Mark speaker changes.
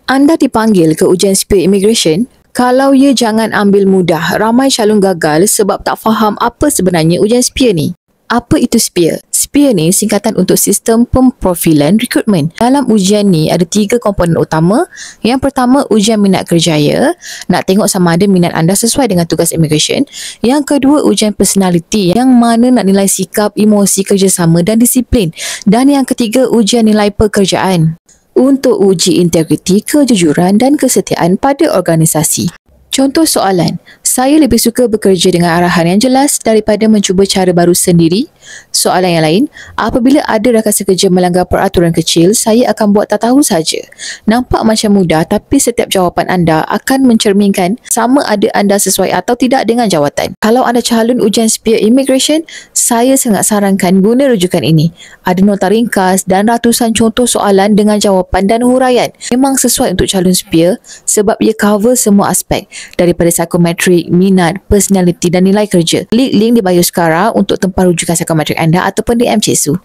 Speaker 1: Anda dipanggil ke ujian SPIA Immigration? Kalau ya, jangan ambil mudah. Ramai calon gagal sebab tak faham apa sebenarnya ujian SPIA ni. Apa itu SPIA? SPIA ni singkatan untuk Sistem Pemprofilan Rekrutmen. Dalam ujian ni ada 3 komponen utama. Yang pertama, ujian minat kerjaya. Nak tengok sama ada minat anda sesuai dengan tugas immigration. Yang kedua, ujian personality yang mana nak nilai sikap, emosi, kerjasama dan disiplin. Dan yang ketiga, ujian nilai pekerjaan untuk uji integriti, kejujuran dan kesetiaan pada organisasi. Contoh soalan, saya lebih suka bekerja dengan arahan yang jelas daripada mencuba cara baru sendiri. Soalan yang lain, apabila ada rakan sekerja melanggar peraturan kecil, saya akan buat tak tahu saja. Nampak macam mudah, tapi setiap jawapan anda akan mencerminkan sama ada anda sesuai atau tidak dengan jawatan. Kalau anda calon ujian SPIA Immigration, saya sangat sarankan guna rujukan ini. Ada nota ringkas dan ratusan contoh soalan dengan jawapan dan huraian. Memang sesuai untuk calon SPIA sebab ia cover semua aspek daripada psikometrik, minat, personality dan nilai kerja. Klik link di bio sekarang untuk tempah rujukan psikometrik anda ataupun DM Cik Su.